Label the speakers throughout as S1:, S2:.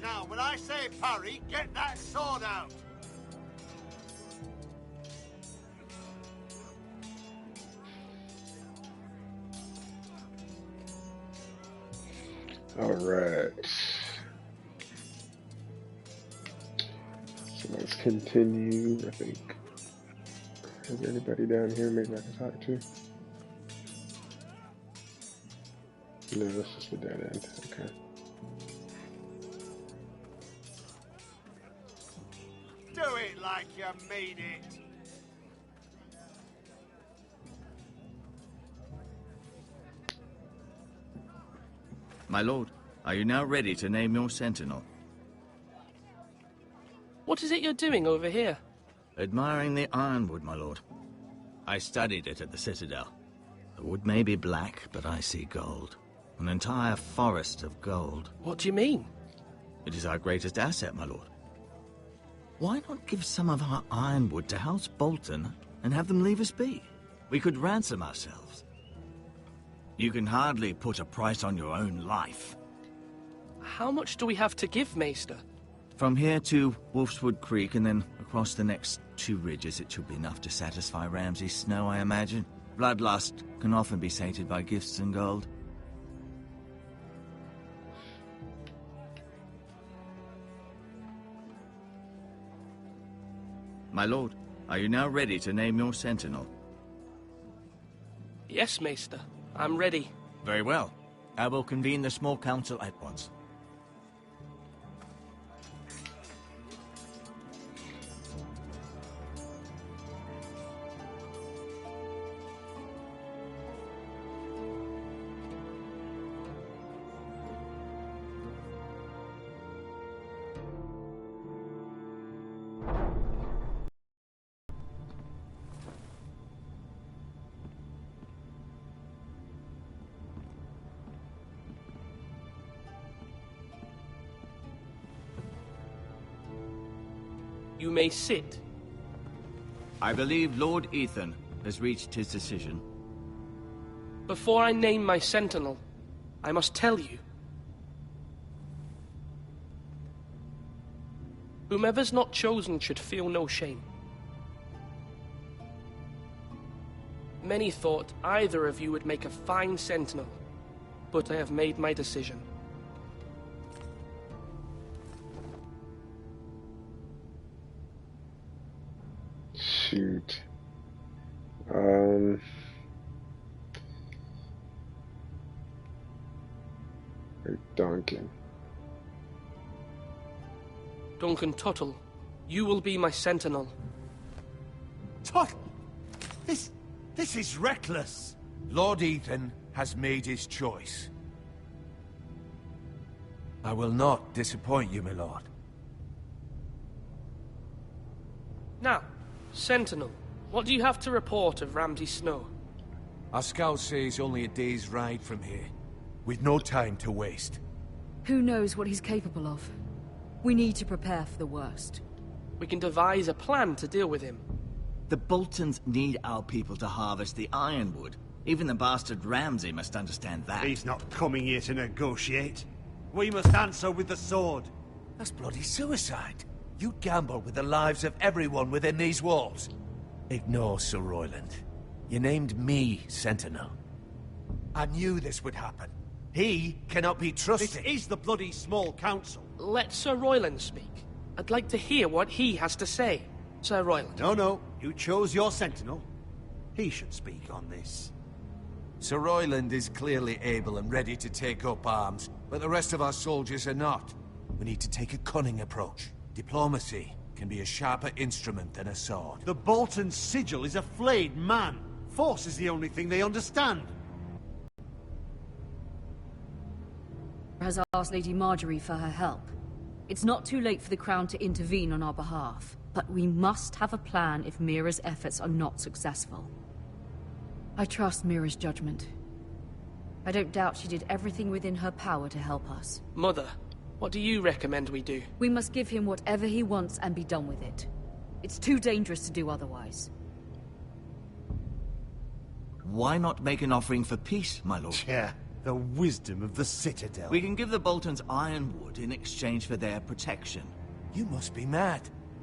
S1: Now, when I say parry, get that sword out.
S2: All right. So let's continue. I think. Is there anybody down here maybe I can talk to? No, this is the dead end. Okay.
S1: Do it like you mean it.
S3: My lord, are you now ready to name your sentinel?
S4: What is it you're doing over here?
S3: Admiring the ironwood, my lord. I studied it at the Citadel. The wood may be black, but I see gold. An entire forest of gold.
S4: What do you mean?
S3: It is our greatest asset, my lord. Why not give some of our ironwood to House Bolton and have them leave us be? We could ransom ourselves. You can hardly put a price on your own life.
S4: How much do we have to give, Maester?
S3: From here to Wolfswood Creek and then across the next 2 ridges, it should be enough to satisfy Ramsay Snow, I imagine. Bloodlust can often be sated by gifts and gold. My lord, are you now ready to name your sentinel?
S4: Yes, Maester. I'm ready.
S3: Very well. I will convene the small council at once.
S4: You may sit.
S3: I believe Lord Ethan has reached his decision.
S4: Before I name my sentinel, I must tell you. Whomever's not chosen should feel no shame. Many thought either of you would make a fine sentinel, but I have made my decision.
S2: Shoot. Duncan.
S4: Duncan Tuttle, you will be my sentinel.
S1: Tuttle! This is reckless.
S5: Lord Ethan has made his choice. I will not disappoint you, my lord.
S4: Now, Sentinel, what do you have to report of Ramsay Snow?
S5: Our scouts say he's only a day's ride from here, with no time to waste.
S6: Who knows what he's capable of? We need to prepare for the worst.
S4: We can devise a plan to deal with him.
S3: The Boltons need our people to harvest the ironwood. Even the bastard Ramsay must understand that.
S1: He's not coming here to negotiate. We must answer with the sword.
S5: That's bloody suicide. You gamble with the lives of everyone within these walls. Ignore Sir Royland. You named me Sentinel. I knew this would happen. He cannot be trusted.
S1: This is the bloody small council.
S4: Let Sir Royland speak. I'd like to hear what he has to say. Sir Royland.
S1: No. You chose your sentinel. He should speak on this.
S5: Sir Royland is clearly able and ready to take up arms, but the rest of our soldiers are not. We need to take a cunning approach. Diplomacy can be a sharper instrument than a sword.
S1: The Bolton sigil is a flayed man. Force is the only thing they understand.
S6: Has asked Lady Marjorie for her help. It's not too late for the Crown to intervene on our behalf, but we must have a plan if Mira's efforts are not successful. I trust Mira's judgment. I don't doubt she did everything within her power to help us.
S4: Mother, what do you recommend we do?
S6: We must give him whatever he wants and be done with it. It's too dangerous to do otherwise.
S3: Why not make an offering for peace, my lord?
S1: Yeah, The wisdom of the Citadel.
S3: We can give the Boltons ironwood in exchange for their protection.
S5: You must be mad.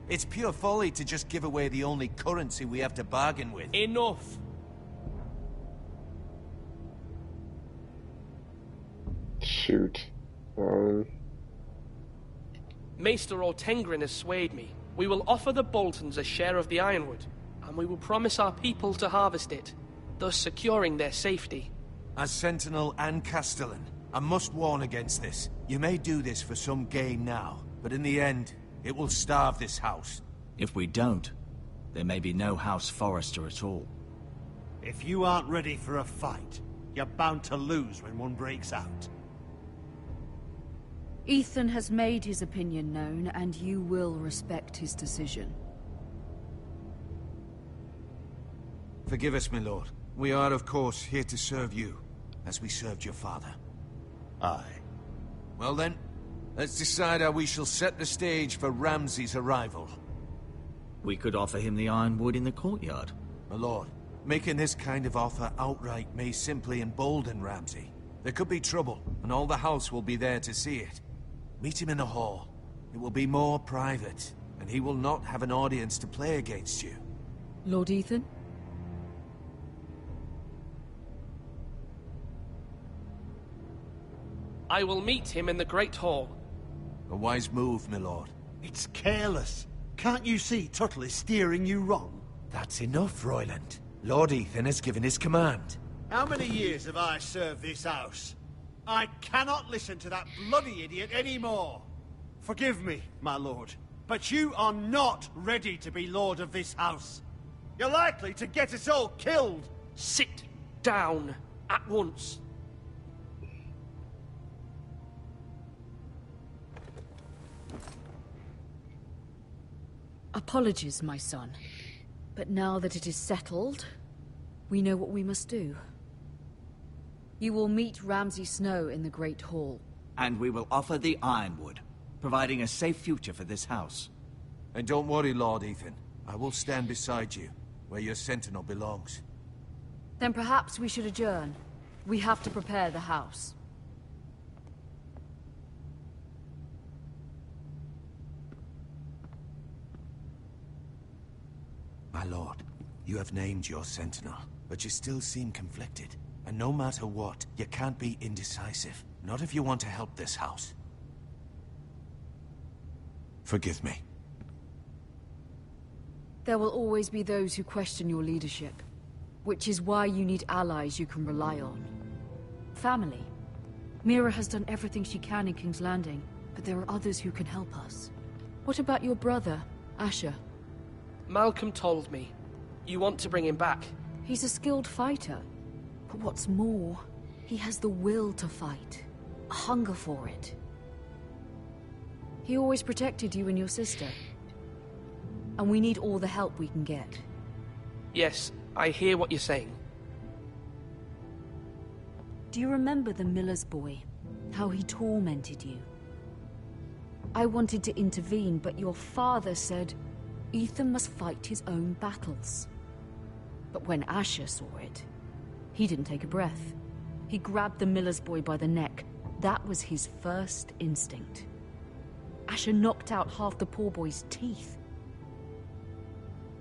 S5: It's pure folly to just give away the only currency we have to bargain with.
S4: Enough!
S2: Shoot.
S4: Maester Ortengrin has swayed me. We will offer the Boltons a share of the ironwood, and we will promise our people to harvest it, thus securing their safety.
S5: As Sentinel and Castellan, I must warn against this. You may do this for some gain now, but in the end, it will starve this house.
S3: If we don't, there may be no House Forrester at all.
S1: If you aren't ready for a fight, you're bound to lose when one breaks out.
S6: Ethan has made his opinion known, and you will respect his decision.
S5: Forgive us, my lord. We are, of course, here to serve you, as we served your father.
S1: Aye.
S5: Well then, let's decide how we shall set the stage for Ramsay's arrival.
S3: We could offer him the ironwood in the courtyard.
S5: My lord, making this kind of offer outright may simply embolden Ramsay. There could be trouble, and all the house will be there to see it. Meet him in the hall. It will be more private, and he will not have an audience to play against you.
S6: Lord Ethan?
S4: I will meet him in the Great Hall.
S5: A wise move, my lord.
S1: It's careless. Can't you see Tuttle is steering you wrong?
S5: That's enough, Royland. Lord Ethan has given his command.
S1: How many years have I served this house? I cannot listen to that bloody idiot anymore. Forgive me, my lord, but you are not ready to be lord of this house. You're likely to get us all killed.
S4: Sit down at once.
S6: Apologies, my son. But now that it is settled, we know what we must do. You will meet Ramsay Snow in the Great Hall.
S3: And we will offer the ironwood, providing a safe future for this house.
S5: And don't worry, Lord Ethan. I will stand beside you, where your sentinel belongs.
S6: Then perhaps we should adjourn. We have to prepare the house.
S5: My lord, you have named your sentinel, but you still seem conflicted. And no matter what, you can't be indecisive. Not if you want to help this house. Forgive me.
S6: There will always be those who question your leadership, which is why you need allies you can rely on. Family. Mira has done everything she can in King's Landing, but there are others who can help us. What about your brother, Asher?
S4: Malcolm told me. You want to bring him back.
S6: He's a skilled fighter. But what's more, he has the will to fight. A hunger for it. He always protected you and your sister. And we need all the help we can get.
S4: Yes, I hear what you're saying.
S6: Do you remember the miller's boy? How he tormented you? I wanted to intervene, but your father said Ethan must fight his own battles. But when Asher saw it, he didn't take a breath. He grabbed the miller's boy by the neck. That was his first instinct. Asher knocked out half the poor boy's teeth.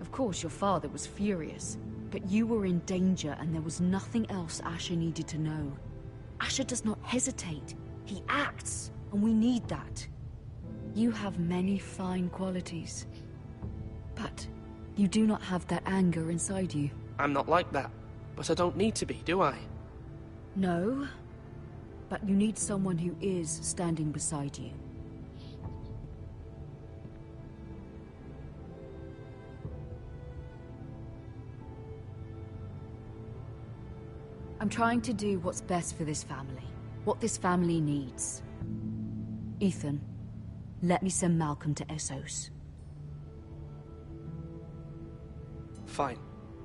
S6: Of course, your father was furious, but you were in danger and there was nothing else Asher needed to know. Asher does not hesitate. He acts, and we need that. You have many fine qualities, but you do not have that anger inside you.
S4: I'm not like that, but I don't need to be, do I?
S6: No, but you need someone who is standing beside you. I'm trying to do what's best for this family, what this family needs. Ethan, let me send Malcolm to Essos.
S4: Fine.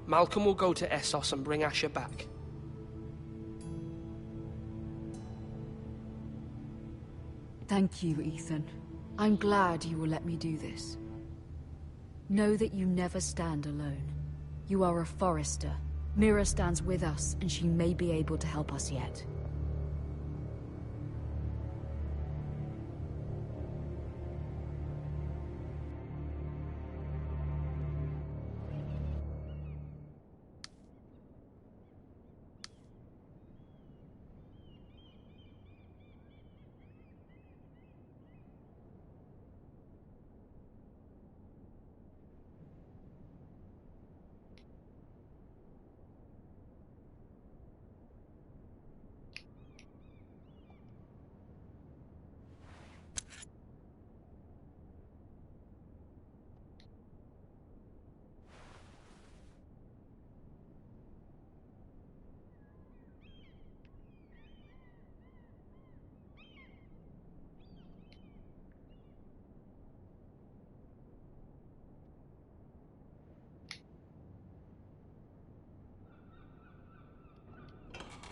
S4: Malcolm will go to Essos and bring Asher back.
S6: Thank you, Ethan. I'm glad you will let me do this. Know that you never stand alone. You are a Forrester. Mira stands with us, and she may be able to help us yet.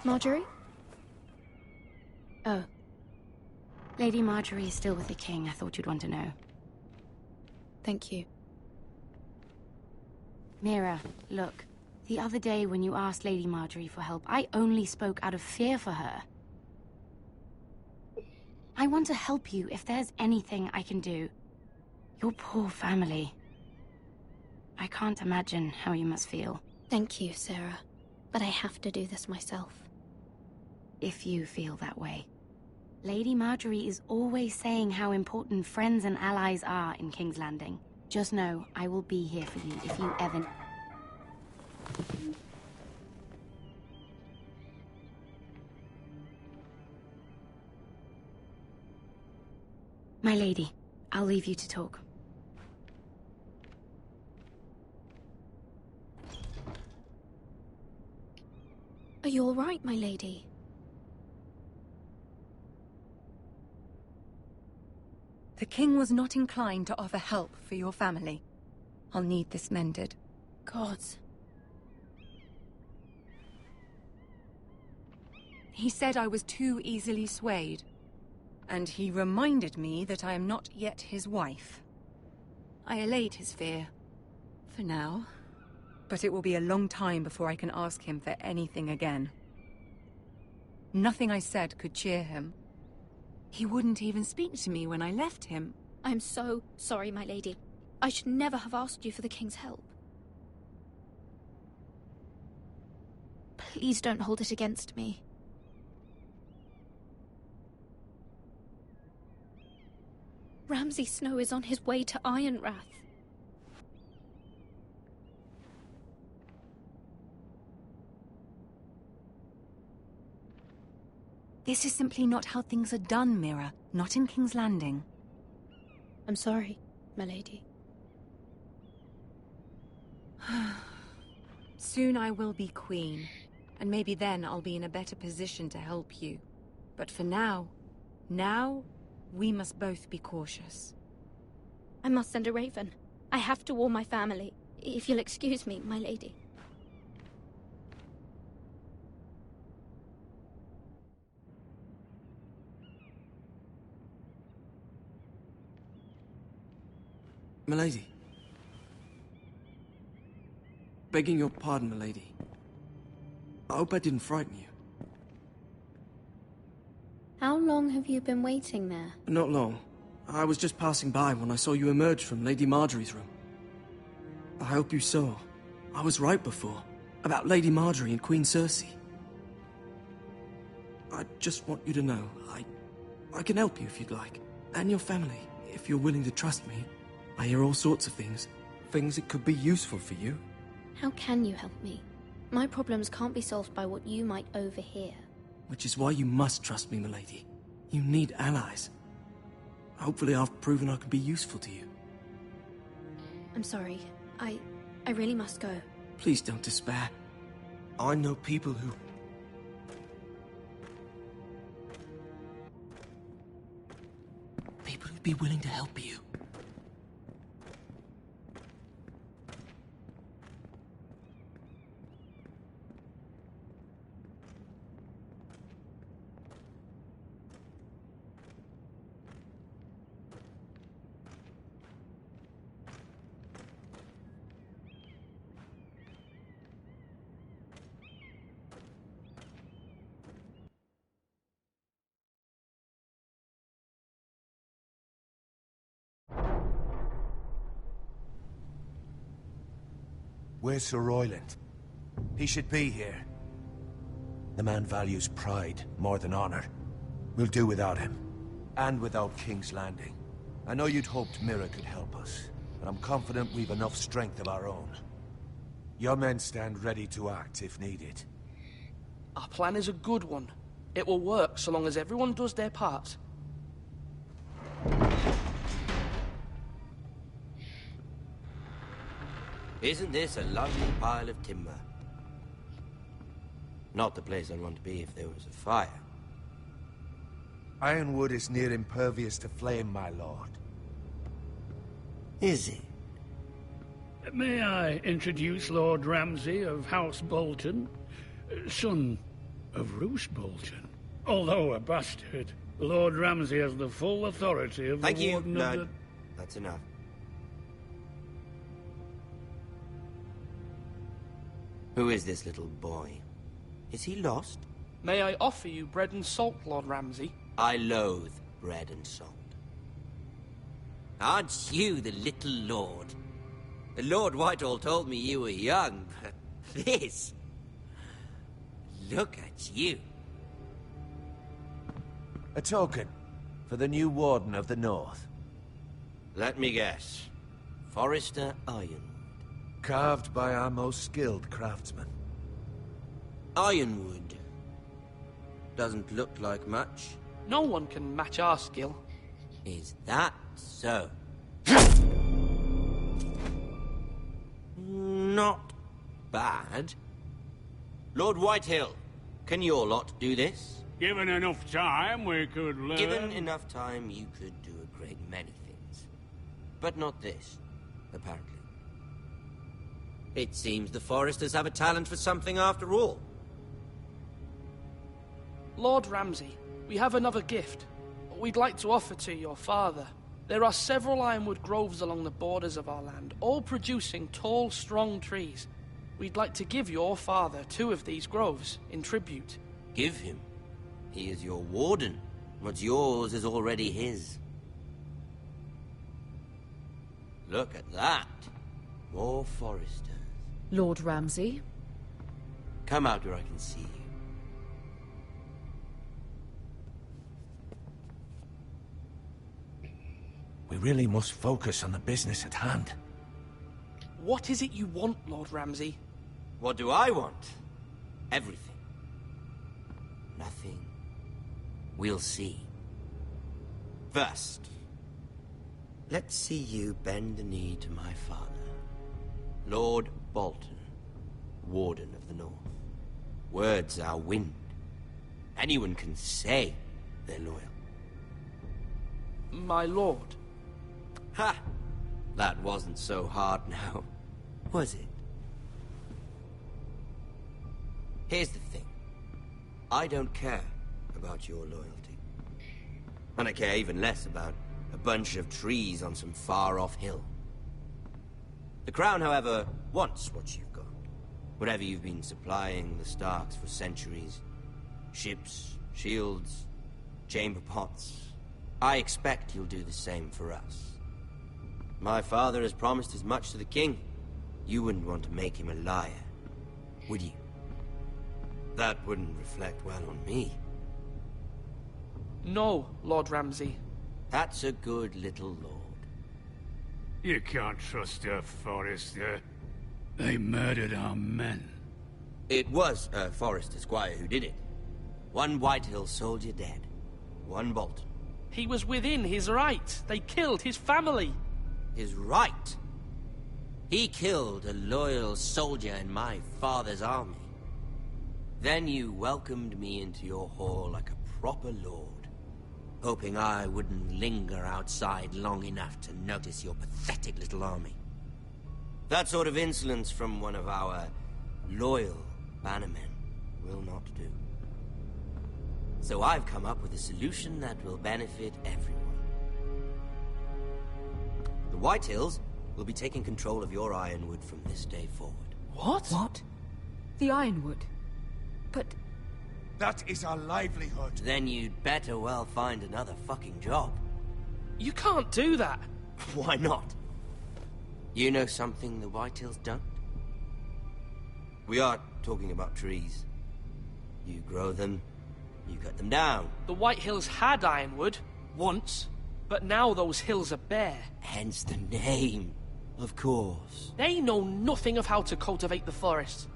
S7: Marjorie?
S8: Oh. Lady Marjorie is still with the king. I thought you'd want to know.
S7: Thank you.
S8: Mira, look. The other day when you asked Lady Marjorie for help, I only spoke out of fear for her. I want to help you if there's anything I can do. Your poor family. I can't imagine how you must feel.
S7: Thank you, Sarah. But I have to do this myself.
S8: If you feel that way. Lady Marjorie is always saying how important friends and allies are in King's Landing. Just know, I will be here for you if you ever... My lady, I'll leave you to talk.
S7: Are you all right, my lady?
S9: The king was not inclined to offer help for your family. I'll need this mended.
S7: Gods.
S9: He said I was too easily swayed. And he reminded me that I am not yet his wife. I allayed his fear. For now. But it will be a long time before I can ask him for anything again. Nothing I said could cheer him. He wouldn't even speak to me when I left him.
S7: I'm so sorry, my lady. I should never have asked you for the king's help. Please don't hold it against me. Ramsay Snow is on his way to Ironrath.
S9: This is simply not how things are done, Mira. Not in King's Landing.
S7: I'm sorry, my lady.
S9: Soon I will be queen, and maybe then I'll be in a better position to help you. But for now, we must both be cautious.
S7: I must send a raven. I have to warn my family. If you'll excuse me, my lady.
S10: Milady. Begging your pardon, milady. I hope I didn't frighten you.
S7: How long have you been waiting there?
S10: Not long. I was just passing by when I saw you emerge from Lady Marjorie's room. I hope you saw. I was right before. About Lady Marjorie and Queen Cersei. I just want you to know, I can help you if you'd like. And your family, if you're willing to trust me. I hear all sorts of things. Things that could be useful for you.
S7: How can you help me? My problems can't be solved by what you might overhear.
S10: Which is why you must trust me, milady. You need allies. Hopefully I've proven I can be useful to you.
S7: I'm sorry. I really must go.
S10: Please don't despair. I know people who... People who'd be willing to help you.
S5: Where's Sir Royland? He should be here. The man values pride more than honor. We'll do without him. And without King's Landing. I know you'd hoped Mira could help us, but I'm confident we've enough strength of our own. Your men stand ready to act if needed.
S4: Our plan is a good one. It will work so long as everyone does their part.
S11: Isn't this a lovely pile of timber? Not the place I'd want to be if there was a fire.
S5: Ironwood is near impervious to flame, my lord.
S11: Is it?
S12: May I introduce Lord Ramsay of House Bolton? Son, of Roose Bolton. Although a bastard, Lord Ramsay has the full authority of
S11: Thank
S12: the
S11: you,
S12: Warden of
S11: Lord.
S12: the...
S11: That's enough. Who is this little boy? Is he lost?
S4: May I offer you bread and salt, Lord Ramsay?
S11: I loathe bread and salt. Aren't you the little lord? The Lord Whitehall told me you were young, but this... Look at you.
S5: A token for the new Warden of the North.
S11: Let me guess. Forrester Ironwood.
S5: Carved by our most skilled craftsmen.
S11: Ironwood. Doesn't look like much.
S4: No one can match our skill.
S11: Is that so? Not bad. Lord Whitehill, can your lot do this?
S12: Given enough time, we could learn...
S11: Given enough time, you could do a great many things. But not this, apparently. It seems the Foresters have a talent for something after all.
S4: Lord Ramsay, we have another gift. We'd like to offer to your father. There are several ironwood groves along the borders of our land, all producing tall, strong trees. We'd like to give your father 2 of these groves in tribute.
S11: Give him? He is your warden. What's yours is already his. Look at that. More Foresters.
S6: Lord Ramsay?
S11: Come out where I can see you.
S5: We really must focus on the business at hand.
S4: What is it you want, Lord Ramsay?
S11: What do I want? Everything. Nothing. We'll see. First, let's see you bend the knee to my father, Lord Bolton, Warden of the North. Words are wind. Anyone can say they're loyal.
S4: My lord.
S11: Ha! That wasn't so hard now, was it? Here's the thing. I don't care about your loyalty. And I care even less about a bunch of trees on some far-off hill. The Crown, however, wants what you've got. Whatever you've been supplying the Starks for centuries. Ships, shields, chamber pots. I expect you'll do the same for us. My father has promised as much to the king. You wouldn't want to make him a liar, would you? That wouldn't reflect well on me.
S4: No, Lord Ramsay.
S11: That's a good little lord.
S12: You can't trust a Forester. They murdered our men.
S11: It was a Forester squire who did it. 1 Whitehill soldier dead. 1 Bolton.
S4: He was within his right. They killed his family.
S11: His right? He killed a loyal soldier in my father's army. Then you welcomed me into your hall like a proper lord, hoping I wouldn't linger outside long enough to notice your pathetic little army. That sort of insolence from one of our loyal bannermen will not do. So I've come up with a solution that will benefit everyone. The Whitehills will be taking control of your ironwood from this day forward.
S4: What?
S6: What? The Ironwood? But...
S5: That is our livelihood.
S11: Then you'd better well find another fucking job.
S4: You can't do that.
S11: Why not? You know something the Whitehills don't? We are talking about trees. You grow them, you cut them down.
S4: The Whitehills had ironwood, once, but now those hills are bare.
S11: Hence the name, of course.
S4: They know nothing of how to cultivate the forest.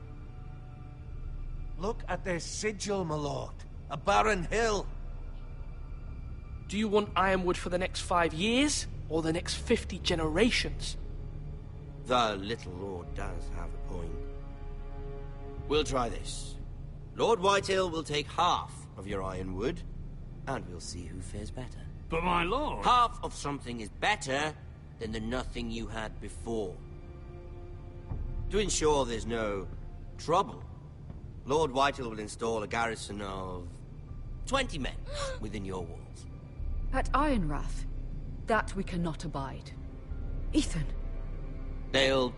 S5: Look at their sigil, my lord. A barren hill.
S4: Do you want ironwood for the next 5 years, or the next 50 generations?
S11: The little lord does have a point. We'll try this. Lord Whitehill will take half of your ironwood, and we'll see who fares better.
S12: But my lord...
S11: Half of something is better than the nothing you had before. To ensure there's no trouble, Lord Whitehill will install a garrison of 20 men within your walls.
S6: At Ironrath, that we cannot abide. Ethan.
S11: They'll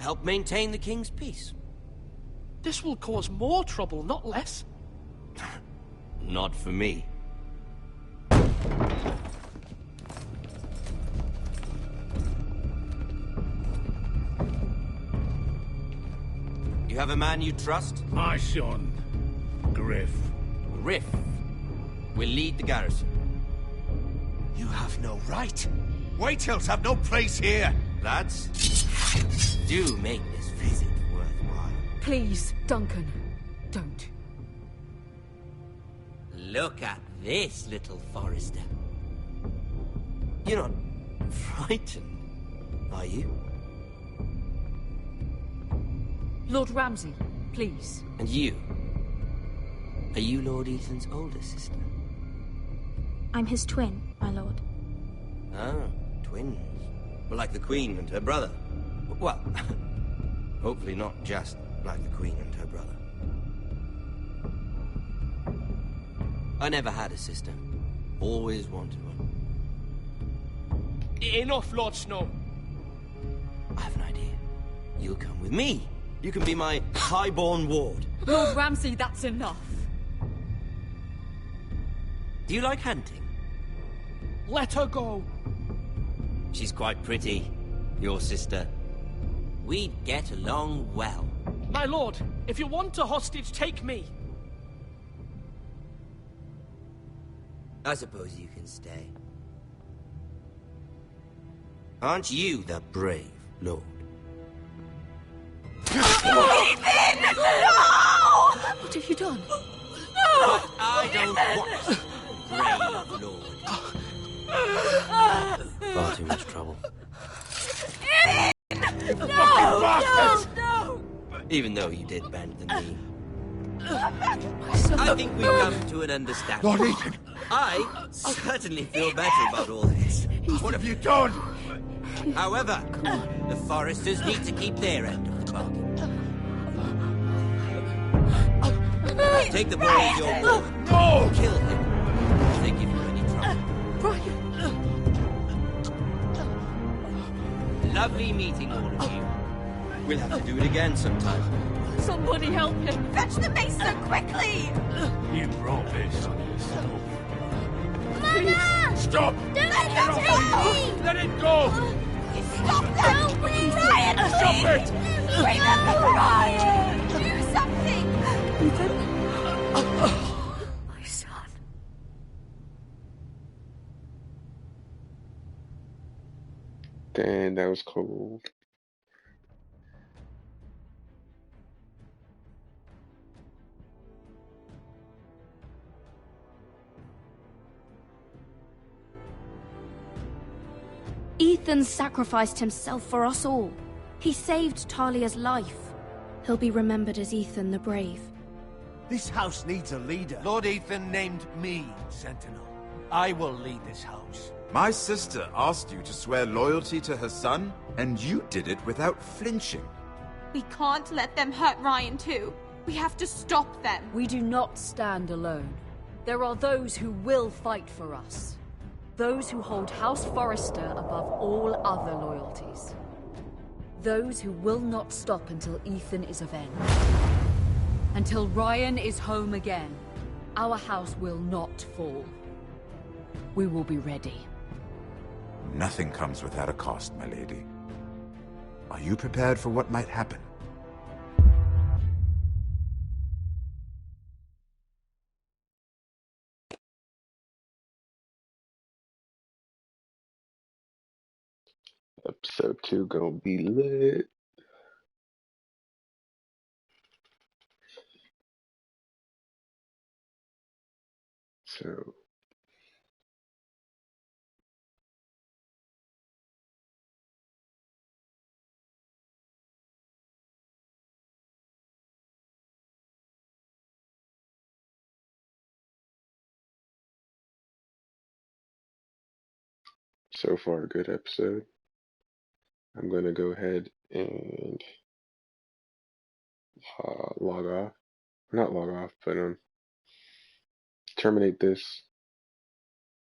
S11: help maintain the king's peace.
S4: This will cause more trouble, not less.
S11: Not for me. You have a man you trust?
S12: My son, Griff.
S11: Griff will lead the garrison.
S5: You have no right. Whitehills have no place here.
S11: Lads, do make this visit worthwhile.
S6: Please, Duncan, don't.
S11: Look at this, little Forrester. You're not frightened, are you?
S6: Lord Ramsay, please.
S11: And you? Are you Lord Ethan's older sister?
S7: I'm his twin, my lord.
S11: Ah, twins. Well, like the Queen and her brother. Well, hopefully not just like the Queen and her brother. I never had a sister. Always wanted one.
S4: Enough, Lord Snow.
S11: I have an idea. You'll come with me. You can be my highborn ward.
S6: Lord Ramsay, that's enough.
S11: Do you like hunting?
S4: Let her go.
S11: She's quite pretty, your sister. We'd get along well.
S4: My lord, if you want a hostage, take me.
S11: I suppose you can stay. Aren't you the brave lord?
S6: Ethan! No! What have you done?
S11: But I don't want brave lord. Far too much trouble.
S6: No!
S11: Even though you did bend the knee. I think we've come to an understanding.
S5: Lord Ethan!
S11: I certainly feel better about all this.
S5: What have you done?
S11: However, the Foresters need to keep their end of the bargain. Take the boy as your ward.
S5: No!
S11: Kill him. If they give you any trouble. Lovely meeting all of you. We'll have to do it again sometime.
S6: Somebody help him!
S13: Fetch the maester quickly!
S12: You brought this on yourself.
S13: Mama!
S12: Stop!
S13: Don't let him take me!
S12: Let it go!
S13: Stop that! Ryan,
S12: Stop it!
S13: Remember Ryan! Do something!
S6: Ethan? My son.
S2: Damn, that was cold.
S7: Ethan sacrificed himself for us all. He saved Talia's life. He'll be remembered as Ethan the Brave.
S1: This house needs a leader.
S5: Lord Ethan named me Sentinel. I will lead this house.
S14: My sister asked you to swear loyalty to her son, and you did it without flinching.
S13: We can't let them hurt Ryan too. We have to stop them.
S6: We do not stand alone. There are those who will fight for us. Those who hold House Forrester above all other loyalties. Those who will not stop until Ethan is avenged. Until Ryan is home again, our house will not fall. We will be ready.
S14: Nothing comes without a cost, my lady. Are you prepared for what might happen?
S2: Episode 2 gonna be lit. So far a good episode. I'm gonna go ahead and log off. not log off, but terminate this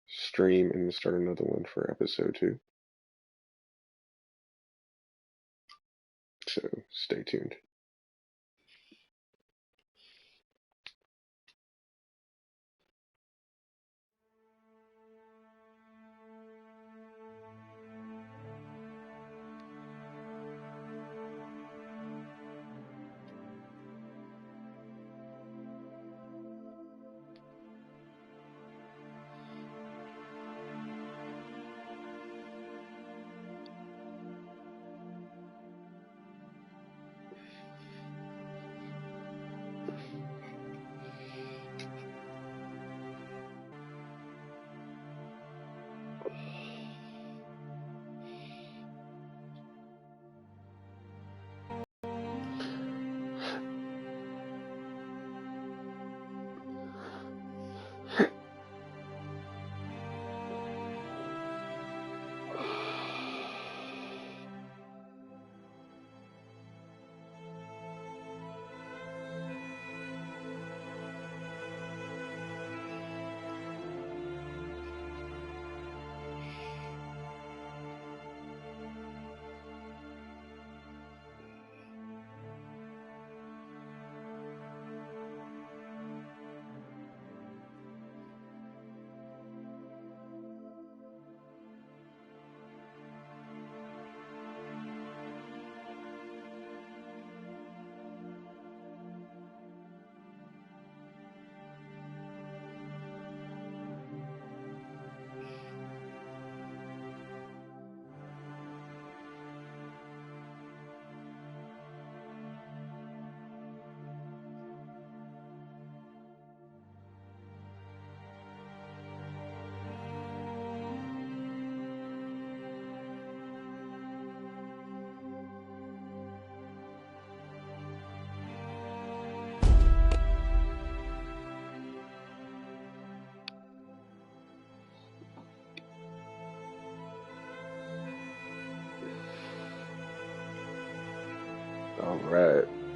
S2: stream and start another one for episode 2. So stay tuned. All right.